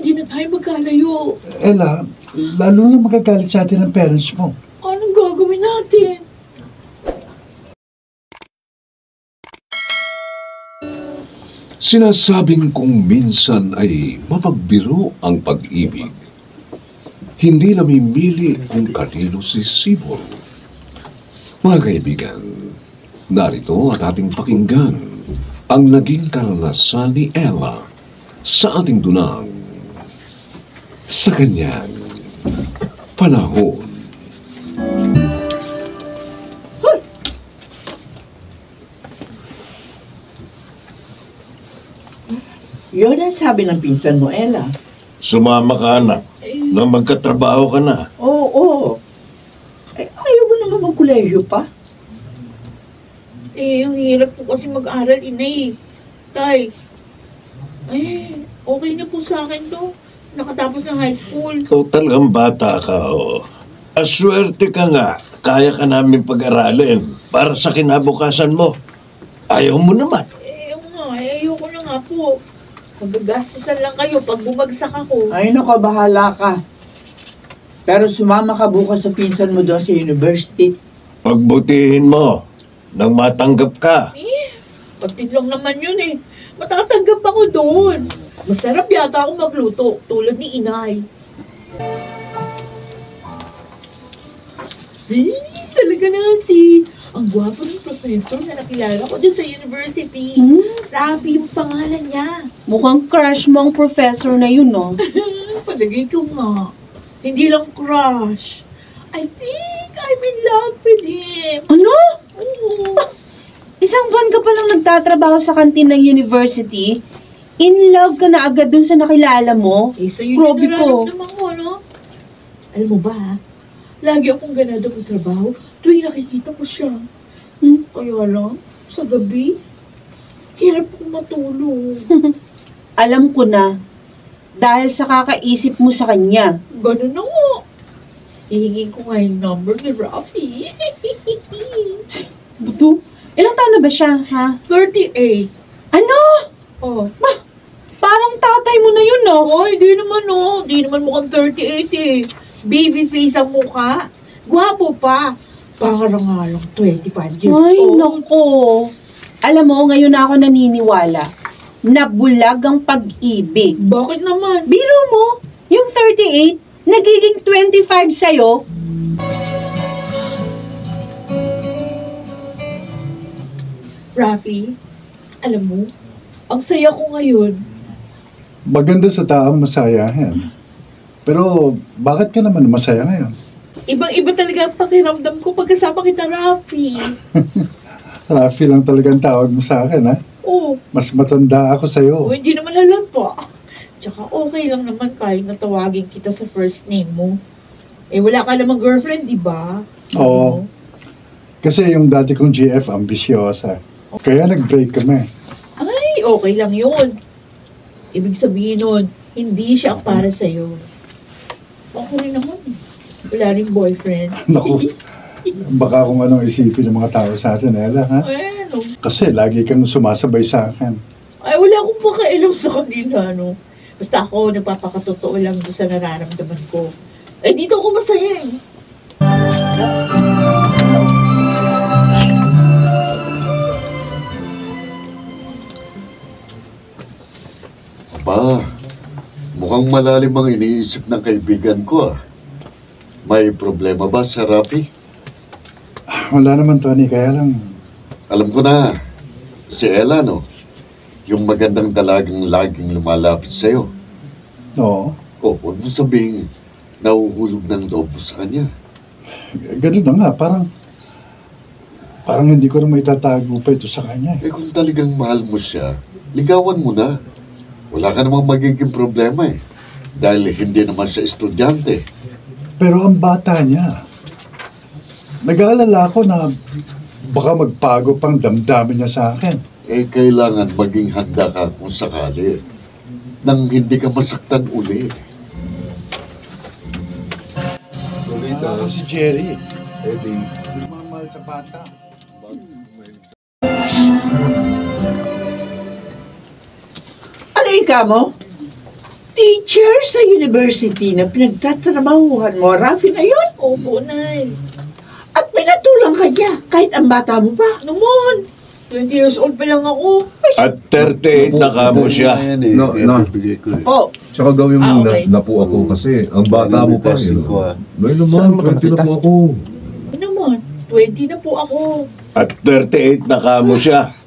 hindi na tayo magkalayo. Ella, lalo na magagalit sa atin ang parents mo. Anong gagawin natin? Sinasabing kung minsan ay mapagbiro ang pag-ibig, hindi namimili kung kanino sisibol. Mga kaibigan, narito at ating pakinggan ang naging karanasan ni Ella sa ating dunang sa kanyang panahon. Yun ang sabi ng pinsan mo, Ella. Sumama ka, anak. Nang magkatrabaho ka na. Oo. Ayaw mo naman magkolehiyo pa? Ang hirap po kasi mag-aral, inay. Tay, okay na po sa akin to. Nakatapos ng high school. Ikaw talagang bata ka, oh. Aswerte ka nga. Kaya ka namin pag-aralin para sa kinabukasan mo. Ayaw mo naman. Ayoko na nga po. Magagastusan lang kayo pag bumagsak ako. Ay, nako, bahala ka. Pero sumama ka bukas sa pinsan mo doon sa university. Pagbutihin mo nang matanggap ka. Pagtin lang naman yun eh. Matatanggap ako doon. Masarap yata ako magluto, tulad ni inay. Talaga naman ang gwapo ng professor na nakilala ko dun sa university. Rafi yung pangalan niya. Mukhang crush mo ang professor na yun, no? Palagay ko nga. Hindi lang crush. I think I'm in love with him. Ano? Oo. Isang buwan ka palang nagtatrabaho sa kantin ng university? In love ka na agad dun sa nakilala mo? Sa'yo Grabe na ko. nararamdaman ko, no? Alam mo ba, lagi akong ganado magtrabaho tuwing nakikita ko siya. Kaya lang, sa gabi, hirap akong matulog. Alam ko na. Dahil sa kakaisip mo sa kanya. Ganun na nga. Hihingin ko nga yung number ni Rafi. Buto, ilang taon na ba siya, ha? 38. Ano? Oh. Parang tatay mo na yun, no? Ay, di naman, no. Di naman mukhang 38 eh. Baby face ang mukha. Gwapo pa. Parang nga lang 25 years Ay, old. naku. Alam mo, ngayon na ako naniniwala na bulag ang pag-ibig. Bakit naman? Biro mo, yung 38, nagiging 25 sa'yo. Rafi, alam mo, ang saya ko ngayon. Maganda sa taong masayahin. Pero bakit ka naman masaya ngayon? Ibang-iba talaga ang pakiramdam ko pagkasama kita, Rafi. Rafi lang talagang tawag mo sa akin, ha? Oo. Mas matanda ako sa'yo. Hindi naman halata. Tsaka okay lang naman kahit natawagin kita sa first name mo. Wala ka namang girlfriend, di ba? Oo. Kasi yung dati kong GF, ambisyosa. Kaya nag-break kami. Ay, okay lang yun. Ibig sabihin nun, hindi siya ang para sa'yo. Ako rin naman. Wala rin boyfriend. Naku, baka kung anong isipin ng mga tao sa atin, Ella, ha? Ano? Kasi lagi kang sumasabay sa akin. Ay, wala akong pakialam sa kanila, no? Basta ako, nagpapakatotoo lang doon sa nararamdaman ko. Dito ako masaya eh. Aba, mukhang malalim ang iniisip ng kaibigan ko, ah. May problema ba sa Rafi? Wala naman, Tony, kaya lang... Alam ko na, si Ella, no? Yung magandang dalagang laging lumalapit sa'yo. Oo. Huwag mo sabihing nahuhulog ng loob mo sa kanya. Ganun na nga, parang hindi ko na may tatago pa ito sa kanya. Kung talagang mahal mo siya, ligawan mo na. Wala ka namang magiging problema eh. Dahil hindi naman siya estudyante. Pero ang bata niya, nag-aalala ko na baka magpago pang damdamin niya sa akin. Kailangan maging handa ka kung sakali. Nang hindi ka masaktan uli. Si Jerry. Hindi mamahal sa bata. Ano ika mo? Teacher sa university na pinagtatrabahuhan mo, Rafi na yun? Opo, Nay. At pinatulang ka niya, kahit ang bata mo pa. Naman, 20 years old pa lang ako. At 38 na kamo siya. No. Oh, Tsaka gawin mo Okay. na po ako kasi ang bata mo pa. May naman, 20 na po ako. Naman, 20 na po ako. At 38 na kamo siya.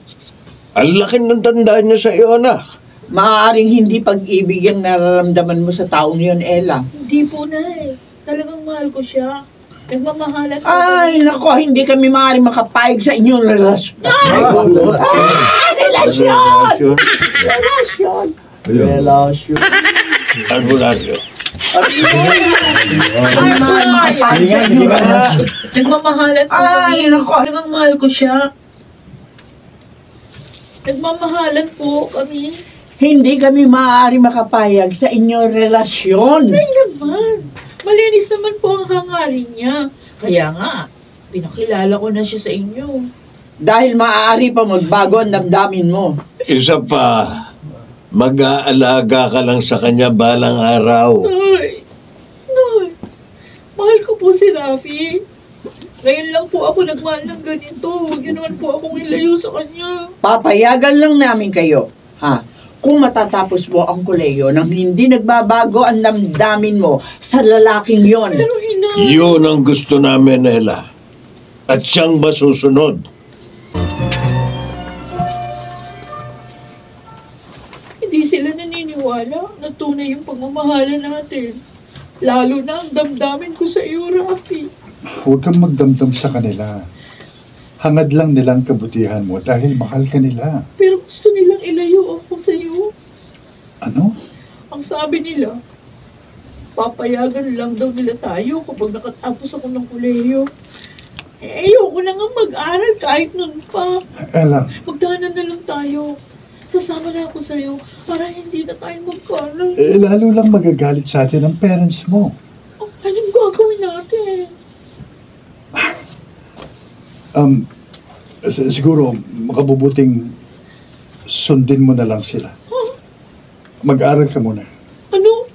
Ang laki ng tandaan niya sa iyo, anak. maaaring hindi pag-ibig ang nararamdaman mo sa taong yon, Ella. Hindi po, Nay. Talagang mahal ko siya. Nagmamahalan ko. Ay, nako, hindi kami maaaring makapayag sa inyong relasyon. Relasyon! Relasyon! Relasyon. Albularyo. Nagmamahalan po Ay, kami. nako. Talagang mahal ko siya. Nagmamahalan po kami. Hindi kami maaari makapayag sa inyong relasyon. Ay naman. Malinis naman po ang hangarin niya. Kaya nga, pinakilala ko na siya sa inyo. Dahil maaari pa magbago ang damdamin mo. Isa pa, mag-aalaga ka lang sa kanya balang araw. Nay, mahal ko po si Rafi. Ngayon lang po ako nagmahal ng ganito. Huwag niyo naman po akong ilayo sa kanya. Papayagan lang namin kayo, ha? Kung matatapos mo ang koleyo nang hindi nagbabago ang damdamin mo sa lalaking yon. Pero ina, Yun ang gusto namin, Ella. At siyang masusunod. hindi sila naniniwala na tunay yung pagmamahalan natin. Lalo na ang damdamin ko sa iyo, Rafi. Huwag kang magdamdam sa kanila. Hangad lang nilang kabutihan mo dahil mahal ka nila. Pero gusto nilang ilayo ako sa iyo. Ano? Ang sabi nila, papayagan lang daw nila tayo kapag nakatapos ako ng kolehiyo. Ayoko na nga mag-aral kahit nun pa. Ella, Magdahanan na lang tayo. Sasama na ako sa'yo para hindi na tayo magkaroon. lalo lang magagalit sa atin ang parents mo. Oh, anong gagawin natin? Siguro, makabubuting sundin mo na lang sila. Mag-aral ka muna. Ano?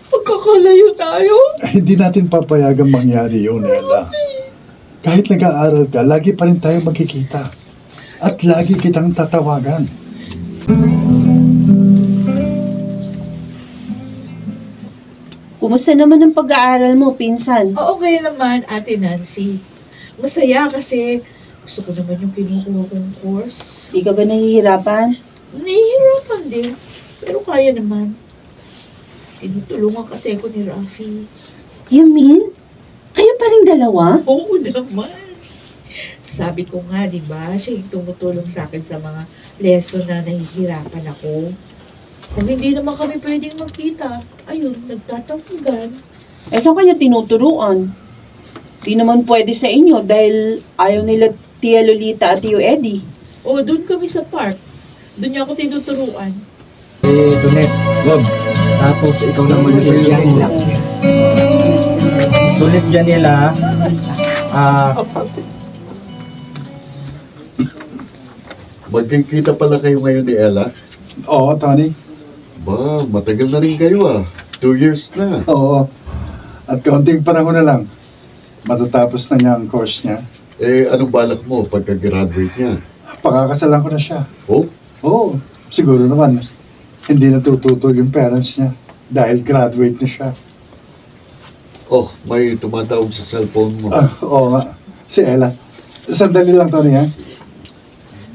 Magkakalayo tayo? Hindi natin papayagang mangyari yun, Ella. Kahit nag-aaral ka, lagi pa rin tayo magkikita. At lagi kitang tatawagan. Kumusta naman ang pag-aaral mo, pinsan? Okay naman, Ate Nancy. Masaya kasi gusto ko naman yung kinukuha kong course. Di ka ba nahihirapan? Nahihirapan din, pero kaya naman. Tinutulungan kasi ako ni Rafi. You mean? Kayo pa rin dalawa? Oo naman. Sabi ko nga, di ba, siya yung tumutulong sa akin sa mga lesson na nahihirapan ako. Kung hindi naman kami pwedeng magkita, ayun, nagtatanggagan. Eh, saan kanya tinuturuan? Di naman pwede sa inyo dahil ayaw nila Tia Lolita at Tio Eddie. O, doon kami sa park. Doon niya ako tinuturuan. Tunet, Bob. Tapos ikaw naman yung Janila. Sulit Janila. Magkikita pala kayo ngayon ni Ella? Oo, Tony. Ba, matagal na rin kayo ah. 2 years na. Oo. At kaunting panahon na lang. Matatapos na niya ang course niya. Eh, anong balak mo pagka-graduate niya? Pakakasalan ko na siya. Oh, Oo, siguro naman. Hindi natututol yung parents niya. Dahil graduate na siya. oh, may tumatawag sa cellphone mo. Oo nga. Si Ella. Sandali lang, Tony, ha?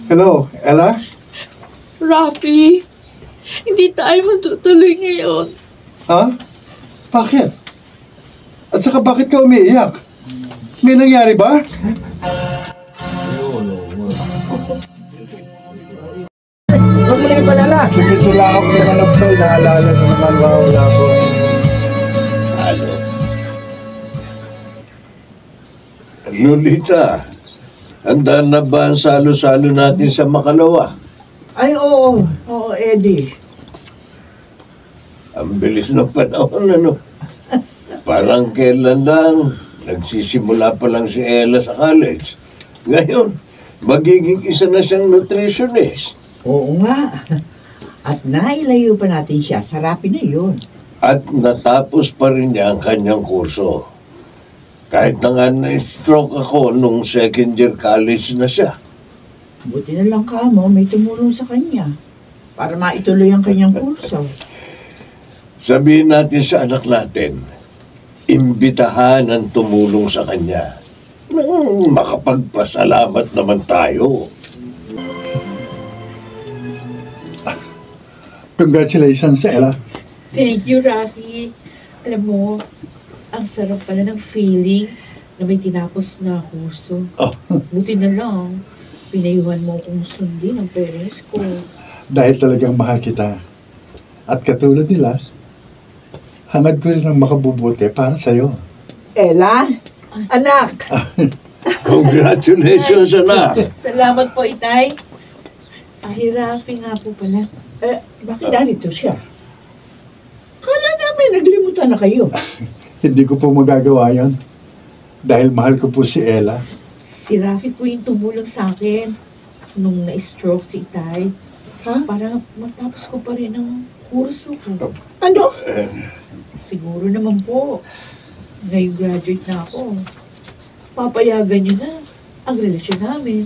Hello, Ella? Rafi, hindi tayo matutuloy ngayon. Ha? Bakit? At saka bakit ka umiiyak? May nangyari ba? Huwag mo na yung palala. Sige, tula ako ng anak ko. Naalala ko naman, wala ko. Ano? Lolita, handa na ba ang salo-salo natin sa Makalawa? Ay, oo. Oo, Eddie. Ang bilis ng panahon, ano? Parang kailan lang, nagsisimula pa lang si Ella sa college. Ngayon, magiging isa na siyang nutritionist. Oo nga. At nailayo pa natin siya sa Rapi na yun. At natapos pa rin niya ang kanyang kurso. Kahit na nga na-stroke ako nung second year college na siya. Buti na lang ka mo, may tumulong sa kanya para maituloy ang kanyang kurso. Sabihin natin sa anak natin, imbitahan ang tumulong sa kanya. Makapagpasalamat naman tayo. Congratulations, Ella. Thank you, Rafi. Alam mo, ang sarap pala ng feeling na may tinapos na kurso. Oh. Buti na lang, pinayuhan mo kong sundin ang parents ko. Dahil talagang mahal kita. At katulad nila, hangad ko rin ang makabubuti para sa'yo. Ella, anak, Congratulations, anak. Salamat po, Itay. Si Rafi nga po pala. bakit narito siya? Kala namin naglimutan na kayo. Hindi ko po magagawa yon. Dahil mahal ko po si Ella. Si Rafi po yung tumulong sa akin nung na-stroke si Itay. Para matapos ko pa rin ang kurso ko. Ano? Siguro naman po. Ngayon graduate na ako. Papayagan niyo na ang relasyon namin.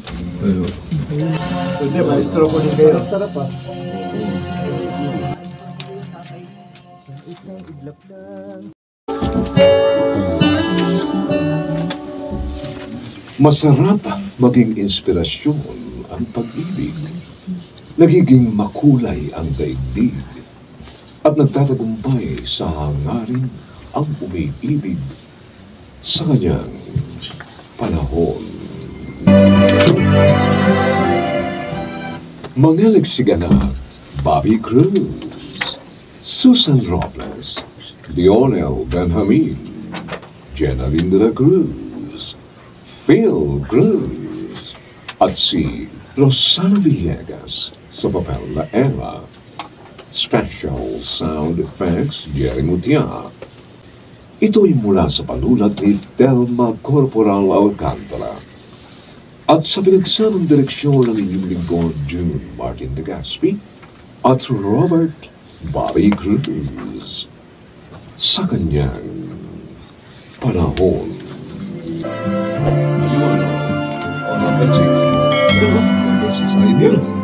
Hindi, maestro ko din kayo. Tara pa. Masarap maging inspirasyon ang pag-ibig. Nagiging makulay ang daigdig. At nagtatagumpay sa hangarin ang umiibig sa kanyang panahon. Mga nagsiganap, Bobby Cruz, Susan Robles, Lionel Benjamin, Jenalyn de la Cruz, Phil Cruz, at si Rosana Villegas sa papel na Ella. Special Sound Effects, Jerry Mutia. Ito ay mula sa panulat ni Delma Corporal Alcantara at sa pinagsamang direksyon ng inyong lingkod June Martin de Gaspi at Robert Bobby Cruz sa kanyang panahon. Ayun, o napansin, ito, sa inyo.